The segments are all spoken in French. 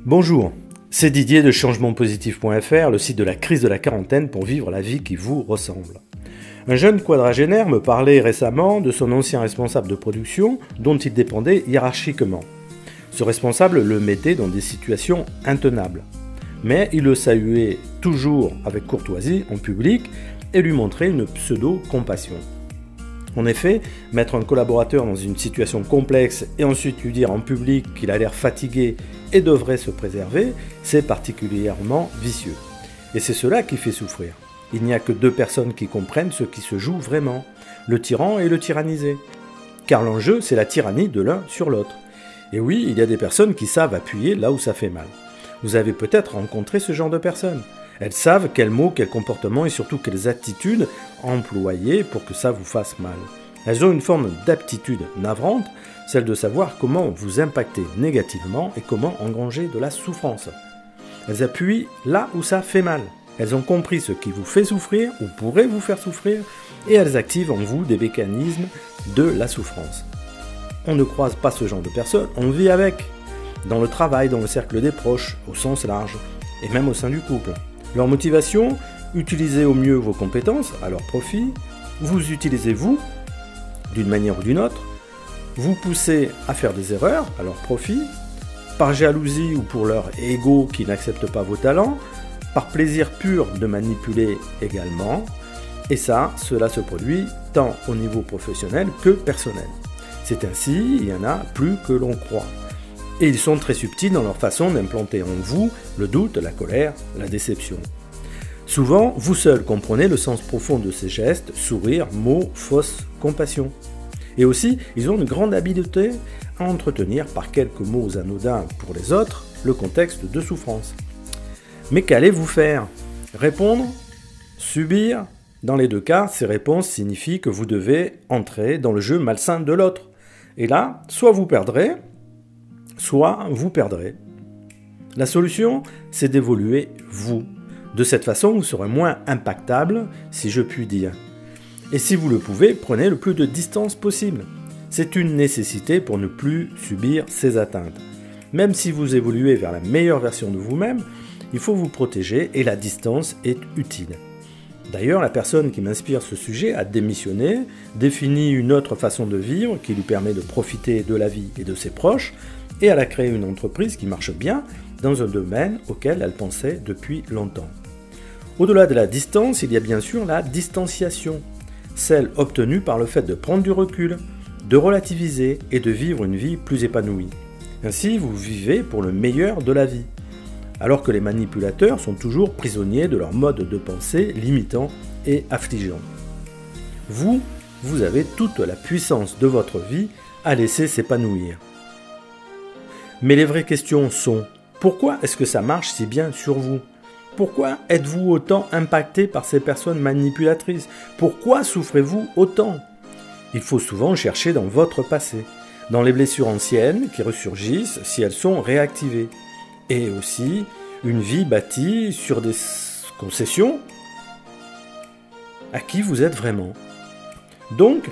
Bonjour, c'est Didier de changementpositif.fr, le site de la crise de la quarantaine pour vivre la vie qui vous ressemble. Un jeune quadragénaire me parlait récemment de son ancien responsable de production dont il dépendait hiérarchiquement. Ce responsable le mettait dans des situations intenables. Mais il le saluait toujours avec courtoisie en public et lui montrait une pseudo-compassion. En effet, mettre un collaborateur dans une situation complexe et ensuite lui dire en public qu'il a l'air fatigué et devrait se préserver, c'est particulièrement vicieux. Et c'est cela qui fait souffrir. Il n'y a que deux personnes qui comprennent ce qui se joue vraiment, le tyran et le tyrannisé. Car l'enjeu, c'est la tyrannie de l'un sur l'autre. Et oui, il y a des personnes qui savent appuyer là où ça fait mal. Vous avez peut-être rencontré ce genre de personnes. Elles savent quels mots, quels comportements et surtout quelles attitudes employer pour que ça vous fasse mal. Elles ont une forme d'aptitude navrante, celle de savoir comment vous impacter négativement et comment engranger de la souffrance. Elles appuient là où ça fait mal. Elles ont compris ce qui vous fait souffrir ou pourrait vous faire souffrir et elles activent en vous des mécanismes de la souffrance. On ne croise pas ce genre de personnes, on vit avec. Dans le travail, dans le cercle des proches, au sens large, et même au sein du couple. Leur motivation, utilisez au mieux vos compétences à leur profit, vous utilisez vous, d'une manière ou d'une autre, vous poussez à faire des erreurs à leur profit, par jalousie ou pour leur ego qui n'accepte pas vos talents, par plaisir pur de manipuler également, et ça, cela se produit tant au niveau professionnel que personnel. C'est ainsi, il y en a plus que l'on croit. Et ils sont très subtils dans leur façon d'implanter en vous le doute, la colère, la déception. Souvent, vous seul comprenez le sens profond de ces gestes, sourires, mots, fausse compassion. Et aussi, ils ont une grande habileté à entretenir par quelques mots anodins pour les autres le contexte de souffrance. Mais qu'allez-vous faire? Répondre? Subir? Dans les deux cas, ces réponses signifient que vous devez entrer dans le jeu malsain de l'autre. Et là, soit vous perdrez, soit vous perdrez. La solution, c'est d'évoluer vous. De cette façon, vous serez moins impactable, si je puis dire. Et si vous le pouvez, prenez le plus de distance possible. C'est une nécessité pour ne plus subir ces atteintes. Même si vous évoluez vers la meilleure version de vous-même, il faut vous protéger et la distance est utile. D'ailleurs, la personne qui m'inspire ce sujet a démissionné, défini une autre façon de vivre qui lui permet de profiter de la vie et de ses proches, et elle a créé une entreprise qui marche bien dans un domaine auquel elle pensait depuis longtemps. Au-delà de la distance, il y a bien sûr la distanciation, celle obtenue par le fait de prendre du recul, de relativiser et de vivre une vie plus épanouie. Ainsi, vous vivez pour le meilleur de la vie, alors que les manipulateurs sont toujours prisonniers de leur mode de pensée limitant et affligeant. Vous avez toute la puissance de votre vie à laisser s'épanouir. Mais les vraies questions sont: pourquoi est-ce que ça marche si bien sur vous? Pourquoi êtes-vous autant impacté par ces personnes manipulatrices? Pourquoi souffrez-vous autant? Il faut souvent chercher dans votre passé, dans les blessures anciennes qui ressurgissent si elles sont réactivées. Et aussi une vie bâtie sur des concessions à qui vous êtes vraiment. Donc,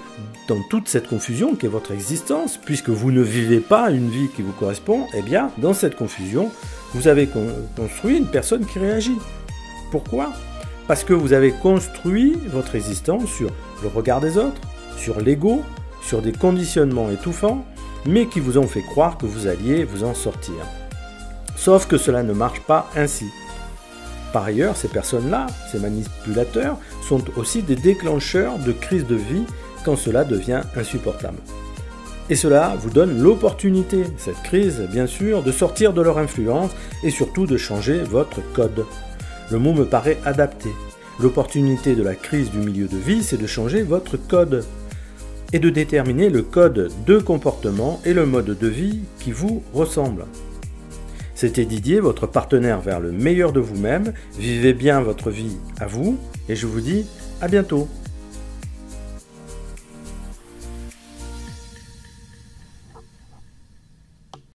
dans toute cette confusion qu'est votre existence, puisque vous ne vivez pas une vie qui vous correspond, eh bien, dans cette confusion, vous avez construit une personne qui réagit. Pourquoi? Parce que vous avez construit votre existence sur le regard des autres, sur l'ego, sur des conditionnements étouffants, mais qui vous ont fait croire que vous alliez vous en sortir. Sauf que cela ne marche pas ainsi. Par ailleurs, ces personnes-là, ces manipulateurs, sont aussi des déclencheurs de crises de vie quand cela devient insupportable. Et cela vous donne l'opportunité, cette crise bien sûr, de sortir de leur influence et surtout de changer votre code. Le mot me paraît adapté. L'opportunité de la crise du milieu de vie, c'est de changer votre code et de déterminer le code de comportement et le mode de vie qui vous ressemble. C'était Didier, votre partenaire vers le meilleur de vous-même. Vivez bien votre vie à vous et je vous dis à bientôt.